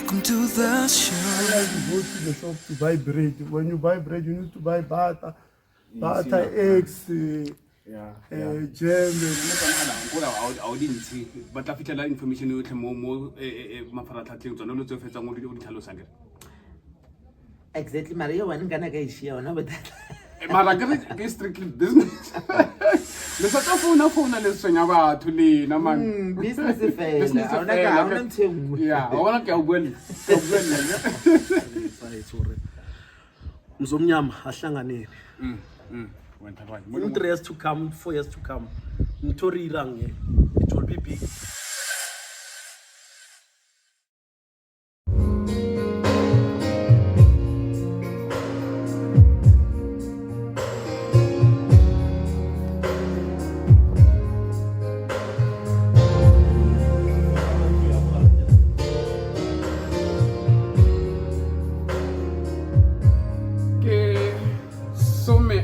Welcome to the show. I like to go to the shop to buy bread. When you buy bread, you need to buy butter, eggs, jam. I didn't see, but I feel like information you can more Mafarata things on all of the Talo. Exactly, Maria. When can I get here? No, but Maraga is strictly business. The sort of phone lesson about to lean a man. Business affair. Yeah, I want to go well. Sorry. Mzomnyama ahlanganele. In 3 years to come, 4 years to come, Mtori Range, it will be big.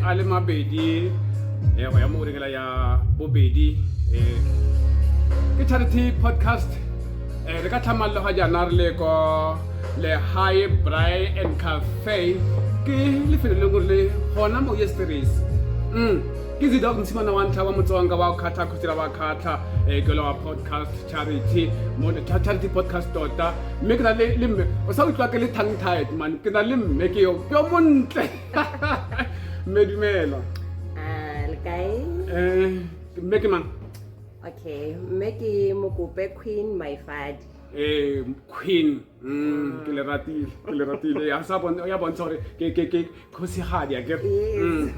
Ale mabedi ya mo ringela ya bobedi ke charity podcast re ka tlhamalla ga jana re le ko le High Braai and Cafe ke le felo le gore le gona mo yesterday's ke di dog ntsimana wa ntla wa motswanga wa khatha khutira ba khatha ke lo podcast charity mo charity podcast tota me ke na le mme o sa utlwa ke le tongue tied man ke na le mme ke yo montle Medumelo. Make man. Okay, make Mokope Queen Maifadi. Queen. Kilerati. Ya sabon ya bon sorry. Ke kosi hadi ya get.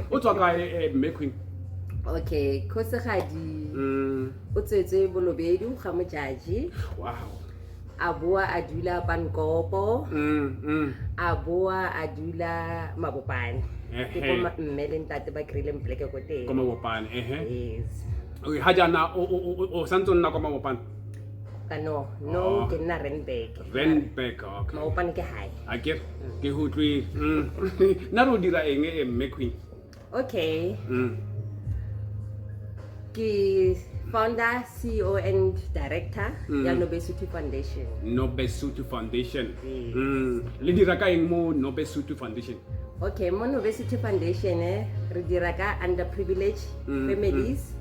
O tswa ka me queen. Okay, kosi hadi. O tsetse bolobedu ga mojaji. Wow. Abua adula pankopo. Abua adula mabopane. Ke mmele ntate ba krile mpleke ko teng. Ko mabopane Yes. Okay, ha jana o santse nna ko mabopane. No, ke nna Randburg. Okay. Mabopane ke hae. A ke hutwe. Na ro dira eng me queen. Okay. Ke founder, CEO and director ya Nobesuthu Foundation. Nobesuthu Foundation. Le dira ka eng mo Nobesuthu Foundation? Okay, mo Nobesuthu Foundation re dira ka underprivileged families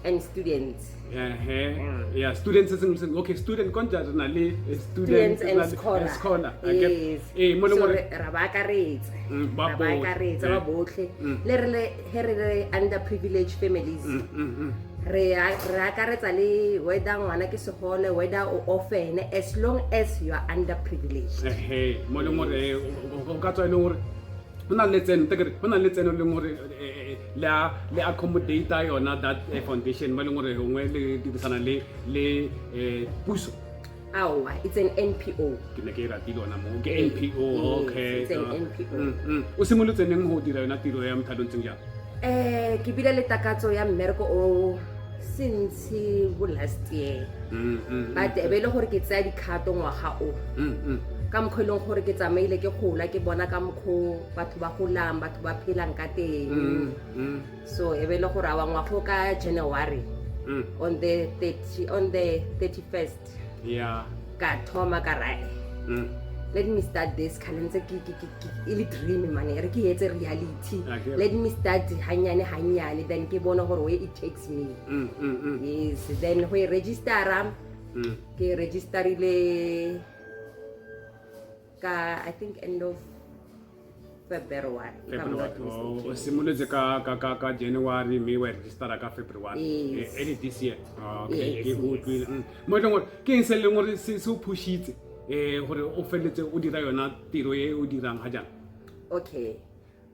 and students. Yeah, students okay, student konja na le Students and scholar. Yes. Mo le gore ra ba akaretsa. Ba botlhe. Le re underprivileged families. Re akaretsa le whether ngwana ke segole, whether o orphan, as long as you are underprivileged. Mo le gore o ka tswa le gore Hona le tseno le gore le accommodate yona that foundation mo le gore ngwe le dirisana le puso. It's an NPO. Ke ne ke ratile ona mo ke NPO. Okay. It's an NPO. O simolotse neng go dira yona tiro ya mthadontseng ja? Ke bile le takatso ya mmereko o since last year. But be le gore ke tsaya dikhato ngwaga o. Ka mkholong gore ke tsamaile ke gola ke bona ka mkho batho ba golang batho ba phelang ka teng. So e be le gore a ngwago ka January on the 31st. Yeah. Ka thoma ka rai. Let me start this calendar ili dream man re ke etse reality. Let me start hanyane then ke bona gore where it takes me. Yes, then we register ke registerile I think end of February. O simolotse ka January me we register ka February. Any this year. Okay. Mo le gore ke eng se le gore se o pushitse gore o feletse o dira yona tiro e o dirang ha jana. Okay.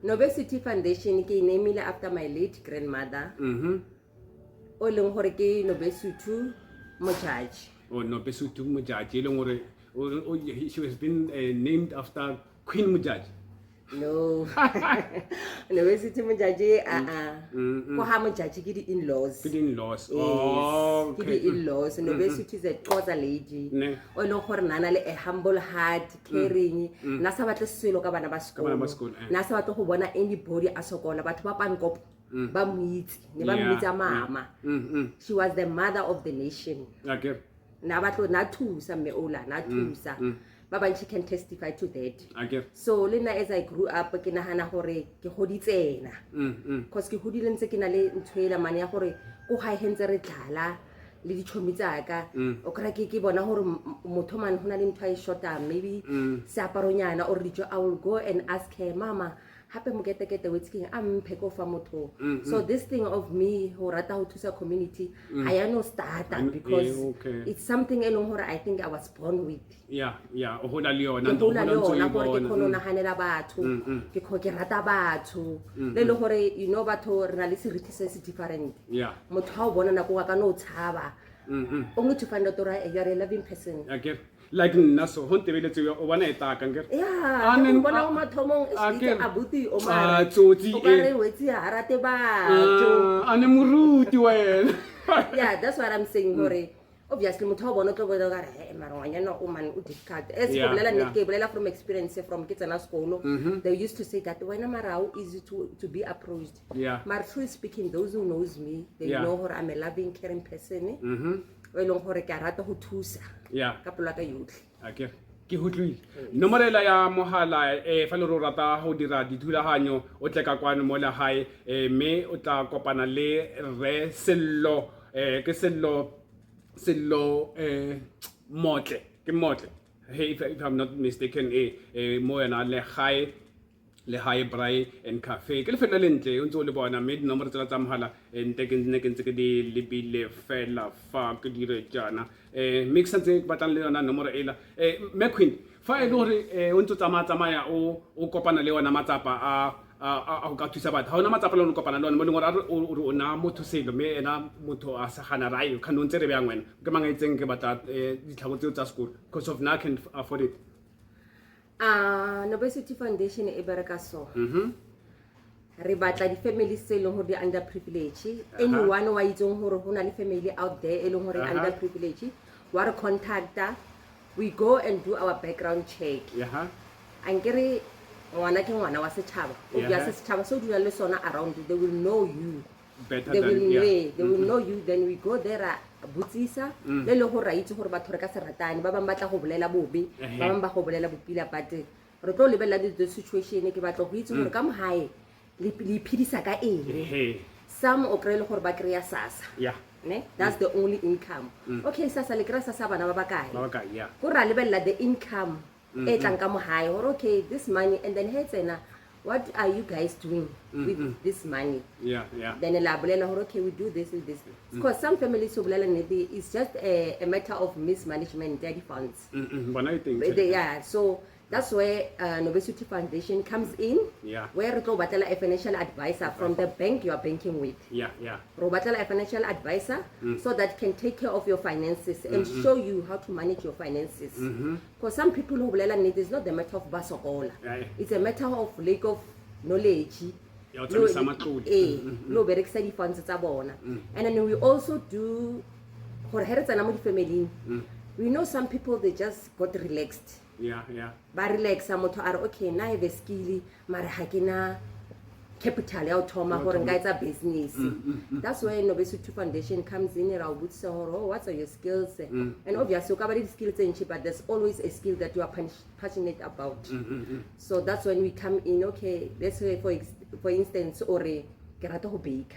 Nobesuthu Foundation ke named after my late grandmother. O leng gore ke Nobesuthu Mojaji. Nobesuthu Mojaji le gore she has been named after Queen Mojaji. No. Nobesuthu Mojaji ko ha Mojaji ke di in-laws. Oh, okay. Ke di in-laws. Nobesuthu is a Xhosa lady. O leng gore nana le a humble heart, caring. Na sa batle selo ka bana ba sekolo. Na sa batle go bona anybody a sokola batho ba pankopo. Ba muitse, ne ba muitse mama. She was the mother of the nation. Okay. Na batlo na thusa me ola na thusa. ba bantši can testify to that. Okay. So le nna as I grew up ke nagana gore ke goditsena because ke godile ntse ke na le ntho e lamane ya gore ko gae hentse re tlala le ditšhomi tsaka o kry ke bona gore motho man go na le ntho a e shortang maybe seaparonyana or dijo I will go and ask her mama hape moketekete wetsking a mphe ko fa motho so this thing of me go rata go thusa community I ya no starta because it's something e leng gore I think I was born with o hola le yona ke hola le yona gore ke kgone go naganela batho ke rata batho le le gore you know batho re na le seriti se se different motho ha o bona nako ka no tshaba only to find out that you are a loving person like naso ho ntebeletse o bona eta ka ngere ke bona o mathomong e abuti o mara tsotsi o ka re wetsi ha rate batho ane muruti wena that's what I'm saying gore obviously motho o bona tlo bona ka re mara wanyana o man o difficult as ke bolela net ke bolela from experience from kitsana skolo they used to say that wena mara how easy to be approached but truly speaking those who knows me they know gore I'm a loving caring person o eleng gore ke rata go thusa ka pelo ka yotlhe ke hutlwile nomorela ya mohala fa le ro rata go dira dithulaganyo o tle ka kwano mo la hae me o tla kopana le re sello ke sello motle ke motle hey if I'm not mistaken mo yana le high braai and cafe ke le fela lentle o ntse o le bona me dinomoro tsela tsa mohala ntse ke ntse ke di lebile fela fa ke dire jana mix ntse batlang le yona nomoro ela McQueen fa e le hore o ntse tsamaya o kopana le yona matsapa a go ka thusa batho ha ona matsapa le o kopana le ona mo lengwe o na motho selo me ena motho a sa gana rai ka no ntse re bjang wena ke mangaitseng ke batla ditlhago tseo tsa sekolo because of now I can afford it Nobesuthu Foundation e bereka so re batla di families tse leng gore di underprivileged anyone wa itsong gore go na le family out there e leng gore underprivileged wa re contacta we go and do our background check ankere ngwana ke ngwana wa setšhaba obviously setšhaba so dula le sona around they will know you better they than will know you then we go there butsisa le le go ra itse gore batho re ka se ratane ba bang batla go bolela bobe ba bang ba go bolela bopila but re tlo lebella the situation ke batla go itse gore ka mohae le phidisa ka eng some o krele gore ba kreya sasa ne that's the only income okay sasa le kreya sasa bana ba bakae go ra lebella the income e tlang ka mohae gore okay this money and then hey tsena what are you guys doing with this money then la bolela gore okay we do this and this because some families so bolela nnete it's just a matter of mismanagement of the funds so that's where Nobesuthu Foundation comes in where re tlo batlela a financial advisor from the bank you are banking with ro batlela a financial advisor so that can take care of your finances and show you how to manage your finances because some people who bolela nnete is not the matter of basokola it's a matter of lack of knowledge no berekisa di funds tsa bona and then we also do gore he re tsena mo di family we know some people they just got relaxed ba relaxa motho a re okay na have a skill mara ha ke na capital ya o thoma gore nka etsa business that's why Nobesuthu Foundation comes in ra o botsa gore what are your skills and obviously o ka ba le skills tse ntšhi but there's always a skill that you are passionate about so that's when we come in okay let's say for instance or ke rata go bake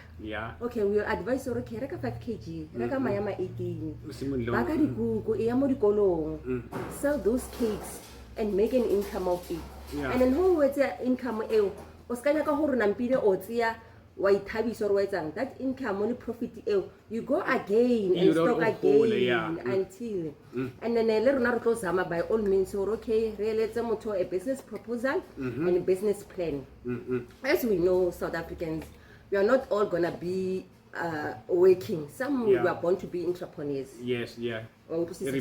okay we will advise or okay reka 5 kg reka mayama 18 ba ka dikuku e ya mo dikolong sell those cakes and make an income of it and then how what's your income eo o skanya ka gore nampile o tsia wa ithabisa or wa etsang that income only profit eo you go again and stock again until and then le rona re tlo zama by all means or okay re eletse motho a business proposal and a business plan as we know South Africans we are not all gonna be working. Some we are born to be entrepreneurs.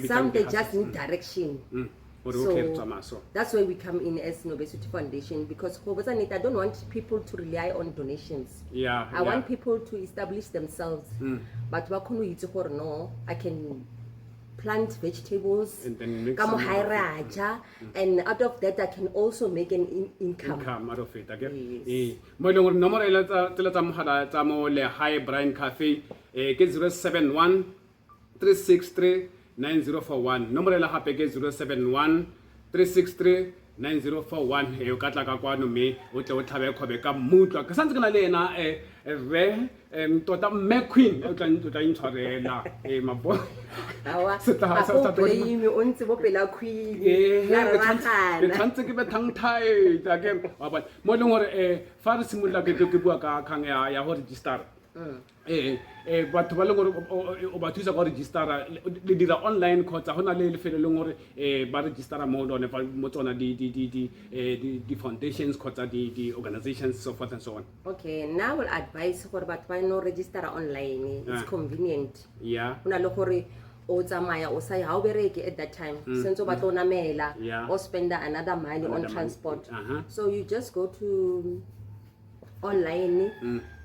Some they just need direction. So that's why we come in as Nobesuthu Foundation because I don't want people to rely on donations. I want people to establish themselves. But no, I can plant vegetables, and out of that I can also make an income out of it. Mo le gore nomoro ela tsa mogala tsa mo le High Braai Cafe ke 071 363 9041 nomoro ela gape ke 071 3639041 o ka tla ka kwano mme o tle o tlhabe kgobe ka mmutlwa ke santse ke na le ena re tota mme queen o tla intshwarela mabo Awa, Se tla- a sa- ko sa- blame o ntse bo pela queen. ke La ragana. tshwanetse ke be tongue tied again mo e leng gore fa re simolola ke bua ka kgang ya go registera batho ba leng gore o ba thusa go registera le dira online kgotsa go na le lefelo leng gore ba registera mo lone mo tsona di-foundations kgotsa di-organizations so forth and so on. Okay, now will advise gore batho ba no register online. It's convenient. Yeah. Una le gore o tsamaya o sa ha o bereke at that time since o batla o namela Yeah. or spend another money Another on money. transport. Uh-huh. So you just go to online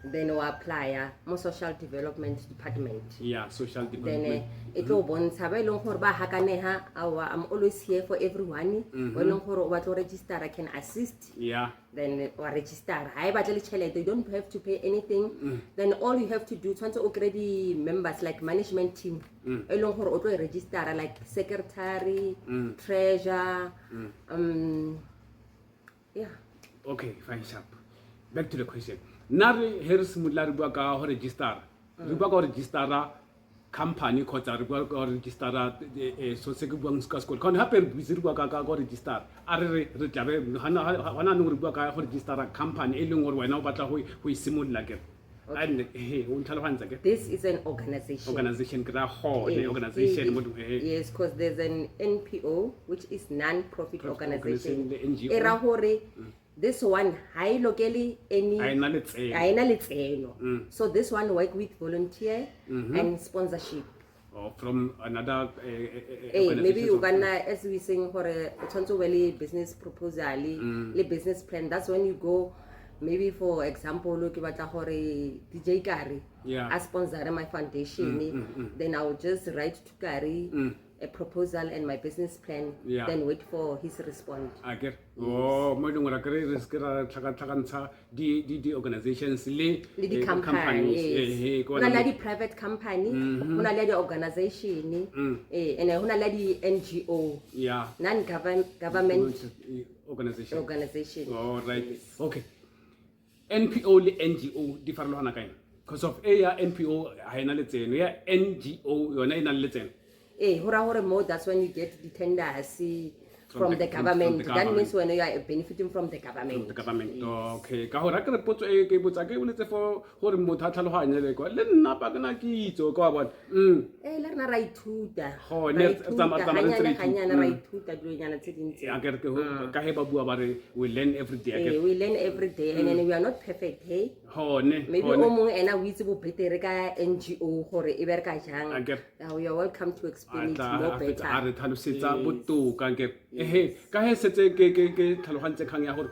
then o apply mo social development department. Yeah, social Then development. it will bontsha ba ileng gore ba hakaneha I'm always here for everyone. Ba ileng gore o batla o register I can assist. Yeah. Then or register. I batla le tšhelete, you don't have to pay anything. Then all you have to do tshwantse o kry members like management team. E leng gore o tlo register like secretary, treasurer, yeah. Okay, fine, sharp. Back to the question. Nare here's simula re bua ka go register. Re bua ka go register company kgotsa re bua ka go register so se ke buang ska school. Kon hape re bua ka go register. A re tla be hana no re bua ka go register company e leng gore wena o batla go simolola ke. And o ntlhalogantsa ke. This is an organization. Organization ke ra the organization mo Yes, because there's an NPO which is non-profit organization. the NGO. Era hore this one high locally any I na letseno. aina letseno. So this one work with volunteer and sponsorship. Or from another Maybe you organization. gonna as we saying for a really business proposal, le business plan. That's when you go. Maybe for example, look at DJ Gary, Yeah. I sponsor my foundation. Then I'll just write to Gary a proposal and my business plan. Yeah. Then wait for his response. I get. Oh, mo dingwe ra kry re skera tlhakantsha di organizations le The company, yes. Hona le di private company, hona le di organization, and hona le di NGO, yeah non-government organization. organization. All right. Yes. Okay. NPO le NGO di farologana kae? Because of ya NPO ha ena letseno ya NGO yona ena le letseno. Hora more, that's when you get the tenders from the government. That means when you are benefiting from the government. The government. Okay. Ka hora ke re potso e ke botsa ke boletse for gore motho a tlhaloganye le kwa le nna pa kana kitso ka bona. Le rena ra ithuta. Ho, ne tsamaya re ntse re ithuta. Hanyane ra ithuta dilonyana tse dintsi. Ya ke re ke ka he ba bua ba re we learn every day. We learn every day and then we are not perfect, hey? Ho ne. Maybe o mongwe ena o itse bo betere ka NGO gore e bereka jang. Akere. You are welcome to explain it more a better. re tlhalosetsa botoka ke ka he setse ke tlhalogantse kgang ya gore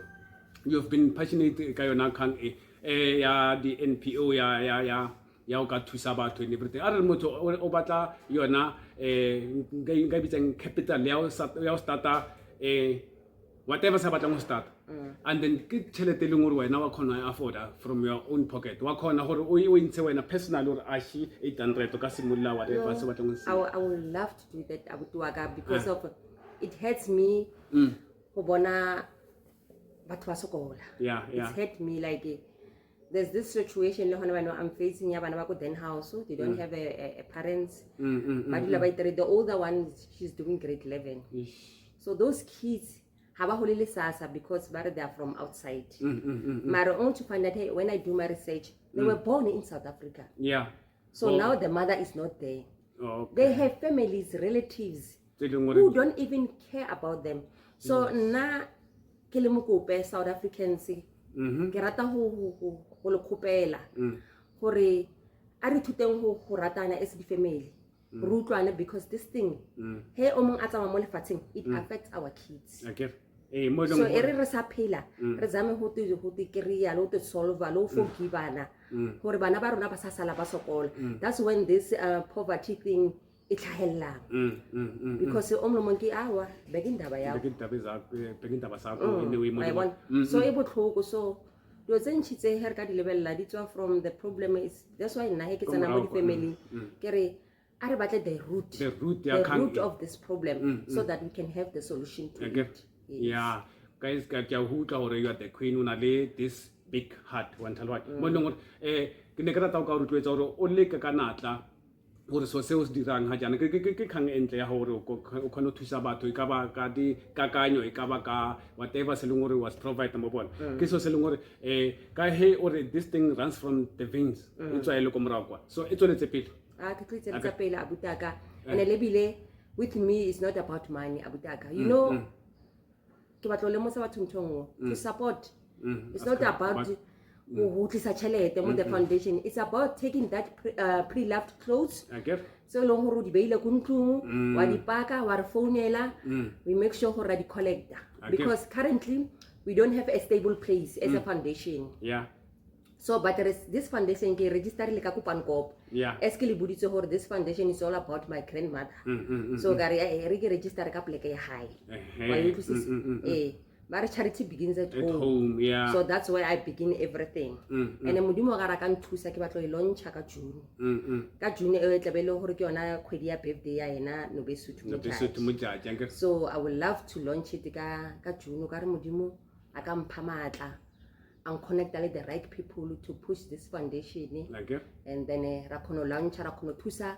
you've been passionate ka yona kgang ya di NPO ya o ka thusa batho and everything a re motho o batla yona nka bitsang capital ya o starta whatever sa batlang go start and then ke tšhelete e leng gore wena wa kgona afforda from your own pocket wa kgona gore o ntshe wena personal gore ashi 800 ka simolola whatever se batlang go I would love to do that abutuaka because of it hurts me go bona batho ba sokola. Yeah. It's hurt me like there's this situation I'm facing ya bana ba ko Den House, they don't have a parents. The older one, she's doing grade 11. So those kids have a holy sasa because they are from outside. But only to find out, hey, when I do my research, they were born in South Africa. Yeah. So now the mother is not there. Okay. They have families, relatives who don't even care about them. So na ke le Mokope South Africans ke rata go le khopela gore a re thuteng go ratana as di family re utlwane because this thing he o mong a tsama mo lefatsheng it affects our kids. Okay. So re sa phela re zame go te kry-a le go te solva le go forgivana gore bana ba rona ba sa sala ba sokola. That's when this poverty thing e tlhahellang because o mongwe ke awa bekindaba ya so e botlhoko so dilo tse ntšhitse he re ka di lebella di tswa from the problem is that's why nna he ke tsena mo di family ke re are batle the root of this problem so that we can have the solution to it. Yeah, guys, got your hoot or you are the queen una this big heart one talwa. Molong ke ne ke rata ka rutwetsa hore o le ka kanatla hore so se o se dirang ha jana ke khang entle ya hore o khona thusa batho e ka ba ka di kakanyo e ka ba ka whatever se leng hore was provide mo bona ke so se leng hore ka he or this thing runs from the veins e tswa ile ko morakwa so e tsweletse pele ke tletsa pele abutaka and lebile with me is not about money abutaka you know ke batlo le mo sa batho ntshongo to support it's not about who tlisa chelete mo the foundation. It's about taking that pre-loved clothes so long hore di beile ku ntlong wa di paka wa re founela we make sure hore di collector because currently we don't have a stable place as a foundation. So but there is this foundation ke register le ka Mokope. Eske le buditse hore this foundation is all about my grandmother. So gare re ke register ka pleke ya hae. Wa utlwisisa but charity begins at home. So that's where I begin everything. And modimo ga ra ka nthusa ke batlo e launcha ka June. Ka June e tla be le hore ke yona kgwedi ya birthday ya ena Nobesuthu mojaji. So I would love to launch it ka June ka re modimo a ka mpha matla and connect all the right people to push this foundation. And then ra khono launch ra khono thusa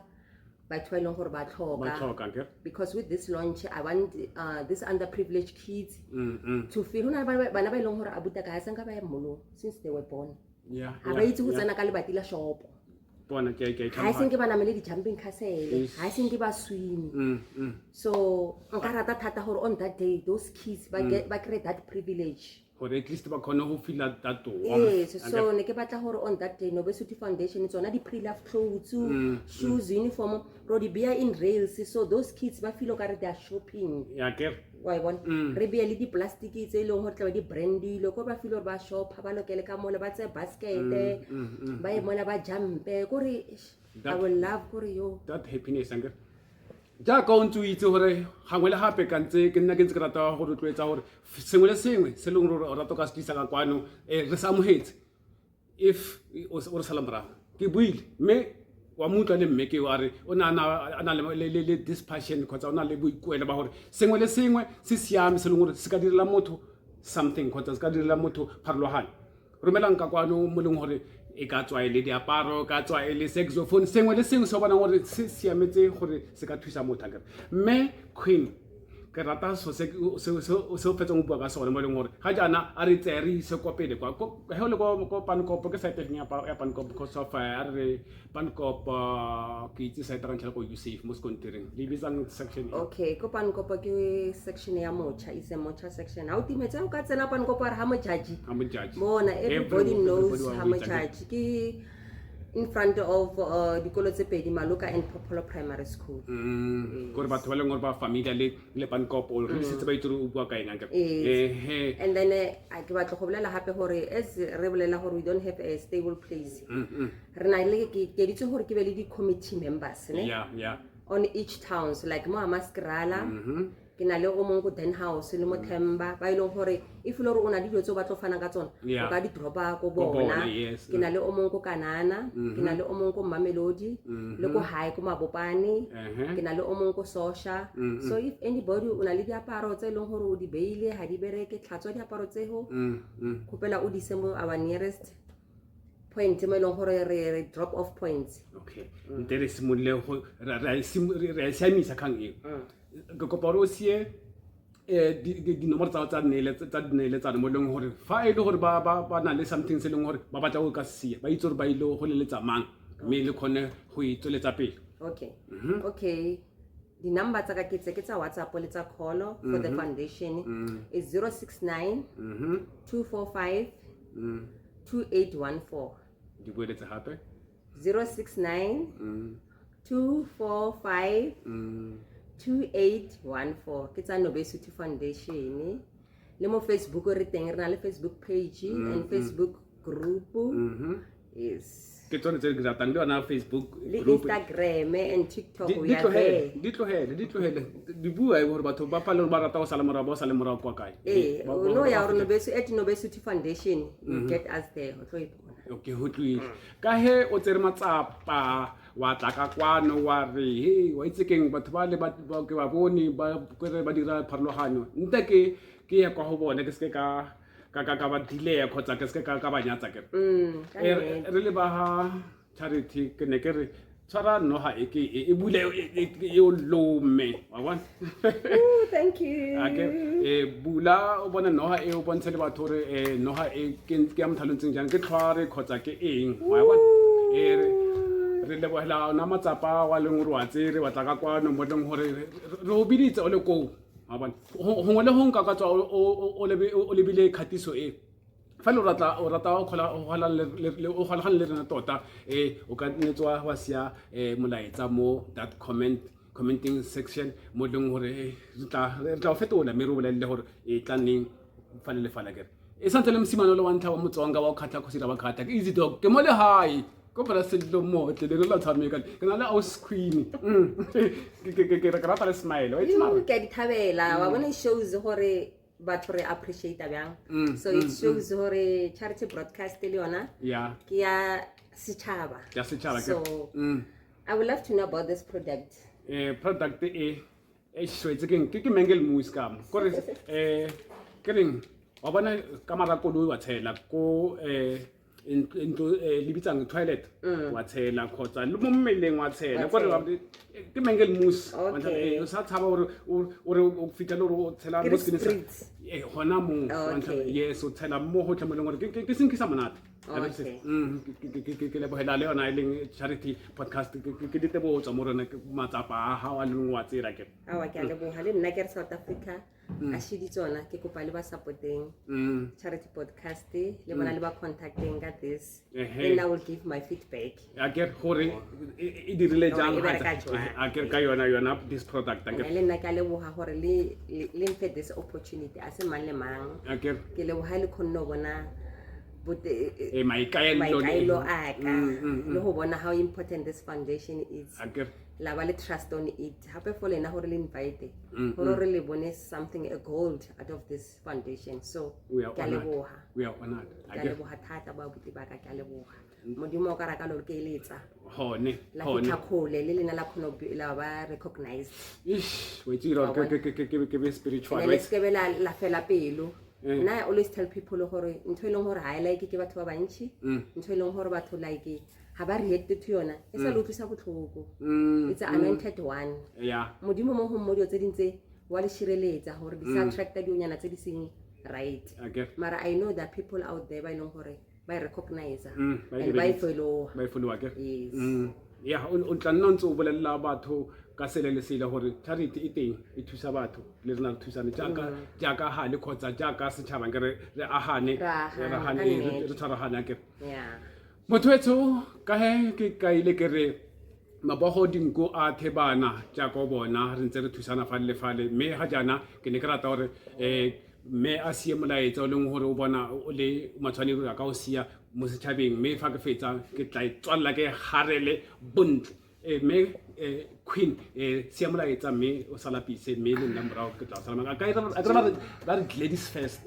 because with this launch I want these underprivileged kids to feel since they were born. Shop. I think about jumping castle. I think about swimming. So on that day those kids create that privilege. Or at least about who feel that yes, so ne ke batla hore on that day Nobesuthu Foundation it's on the pre-loved clothes, shoes, uniform, rodi beer in rails, so those kids ba feel like they are shopping. Why want re beer le di plastic tse leng hore tla di brandy lo ko ba feel ba shop ba lokele ka mole ba tse basket ba e mona ba jumpe gore I will love gore yo that happiness anger. Ja ka o ntse o itse hore gangwe le gape ka ntse ke nna ke ntse ke rata go rotloetsa gore sengwe le sengwe se leng gore o rata ka se tlisa ka kwano re sa amogetse if o re sala morago ke buile mme wa mutla le mme ke wa re o na le dispassion kgotsa o na le boikuelo ba gore sengwe le sengwe se siame se leng gore se ka direla motho something kgotsa se ka direla motho pharologane romelang ka kwano mo leng gore e ka tswa ile diaparo ka tswa ile saxophone sengwe le sengwe se bona gore se siametse gore se ka thusa motho ka mme queen ke rata so se fetsa mo bua ka sone mo leng gore ga jana a re tsere se kopele kwa he le ko Mokope ke site ya Mokope because of re Mokope ke itse site rantla go you safe mo skontereng le bizang section okay ko Mokope ke section ya mocha is a mocha section how timetse o ka tsena Mokope ha mojaji bona everybody knows ha mojaji ke in front of dikolo tse pedi Maloka and Popular Primary School. Gore batho ba leng gore ba familia le Mokope re setse ba itse o bua ka eng and then I ke batla go bolela hape gore as re bolela gore we don't have a stable place. Re na le ke ditse gore ke be le di committee members ne on each towns like mo Amaskrala ke na le o mongwe Den House le mo Themba ba ile gore if le re ona di dilo tse ba tlo fana ka tsona o ka di dropa ko bona ke na le o mongwe Kanana ke na le o mongwe Mamelodi le ko high ko Mabopane ke na le o mongwe Sosha so if anybody una le diaparo tse leng gore o di beile ha di bereke tlhatswa diaparo tsego khopela o di sembo our nearest point mo leng gore re drop off points. Okay ntere simole go re siamisa kang e go koparo sie di nomoro tsa nele tsa mo leng gore fa e le gore ba na le something se leng gore ba batla go ka sia ba itse gore ba ile go le tsamang mme le khone go itsoletsa pele. Okay okay the number tsa ka ke tsa WhatsApp le tsa call for the foundation is 069 245 2814 di boeletse hape 069 245 2814 ke tsa Nobesuthu Foundation le mo Facebook re teng re na le Facebook page and Facebook group yes ke tsone tse ke ratang le ona Facebook le Instagram and TikTok we are there di tlohele di bua e gore batho ba palo ba rata go sala morao kwa kae no ya re Nobesuthu Foundation you get us there okay ho tlwile ka he o tsere matsapa wa tla ka kwano wa re hey wa itse keng batho ba le ba ke ba bone ba kwere ba dira pharologanyo nte ke ye kwa go bone ke se ka ba delay khotsa ke se ka ba nyatsa ke re le ba ha Charity ke ne ke re tshwara noha e bule e lome wa bona thank you bula o bona noha e o bontshe le batho re noha e ke ya mothalontseng jang ke tlhware khotsa ke eng wa bona re le bohela na matsapa wa leng re wa tsere wa tla ka kwano mo leng hore re o biditse o le ko wa bona ho ngole ho nka ka tswa o lebile khatiso e fa le o rata o kgola le rena tota o ka netswa wa sia molaetsa mo that commenting section mo leng hore re tla o fetola mme re bolelle hore e tla neng fa le fala kere e santse le msimano le wa ntlha wa motsonga wa khatla khosira ba khatla ke easy dog ke mo le hai ko para sello mo tle le la tshameka ke na le house queen ke rata le smile o itse ke di thabela wa bona shows hore batho re appreciate bjang so it shows hore charity broadcast le yona ke ya setšhaba so I would love to know about this product product e shwetse ke mengel moose ka gore ke reng wa bona ka mara koloi wa tshela ko into libitsang toilet wa tshela khotsa le mo mmeleng wa tshela gore ke mengel moose o sa tshaba ore o fitela ore o tshela mo skin hona mo yes o tshela mo ho tlameleng gore ke senkisa monate ke le bohela le yona e leng Charity podcast ke ditebo tsa mo rona matsapa a ha wa leng wa tsira ke ke le boha le nna ke re South Africa a shidi tsona ke kopa le ba supporting Charity podcast le bona le ba contacting ka this then I will give my feedback get hore e dirile jang a ke ka yona this product le nna ka le boha hore le mfe this opportunity a se mang le mang ke le boha le khonno bona maikaelo aka le ho bona how important this foundation is la ba le trust on it hape for lena hore le invite hore re le bone something a gold out of this foundation so ke le boha we are honored ke le boha thata ba buti ba ka ke le boha modimo ka ra ka lo ke eletsa hone la khole le lena la khono la ba recognized we tira ke be spiritual let's ke bela la fela pelo na I always tell people hore ntho e leng hore ha like ke batho ba bantshi ntho e leng hore batho like ha ba react to yona e sa lo tlisa botlhoko it's an anointed one modimo mo ho modio tse dintse wa le shireletsa hore di sa attract di onyana tse di seng right mara I know that people out there ba ileng hore ba recognize and ba follow o tla nna ntse o bolella batho ka sele le sele hore Charity e teng e thusa batho le rena thusane jaaka ha le khotsa jaaka se tshaba ngere re ahane re tshwaragana ke motho etso ka he ke kaile ke re mabogo dinko a thebana jaaka bona re ntse re thusana fa le fale me ha jana ke ne ke rata hore me a sie molaetsa o leng hore o bona o le matshwane go ka o sia mo setšhabeng me fa ke fetsa ke tla tswalla ke harele bontle me queen sia molaetsa me o salapise me le nna morao ke tla salama ka ra ladies first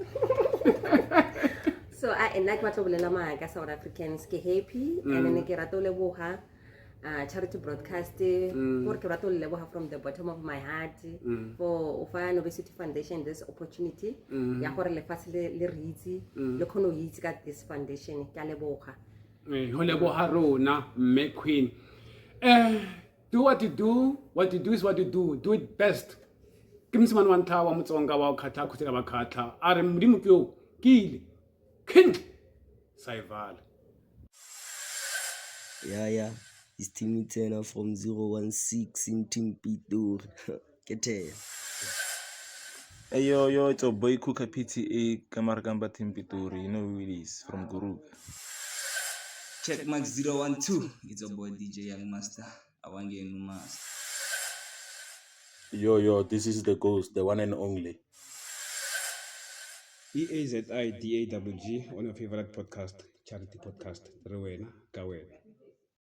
so I like what we bolela maaka South Africans ke happy and ne ke rata le boha Charity broadcast for ke rata le boha from the bottom of my heart for ufa Nobesuthu Foundation this opportunity ya gore le fasile le ritsi le khono yitsi ka this foundation ke le boha ho le boha rona me queen do what you do is what you do it best ke msimane wa ntha wa motsonga wa khatha khutela ba khatha a re modimo ke o kile king saivala yeah it's Team Tena from 016 in Team Pitur get here hey yo it's a boy Kuka PTA Kamargamba Team Pitur you know who it is from Guru check Max 012 it's a boy DJ Young Master Awange Numas yo this is the ghost the one and only EAZIDAWG on your favorite podcast Charity podcast Rewena Kawena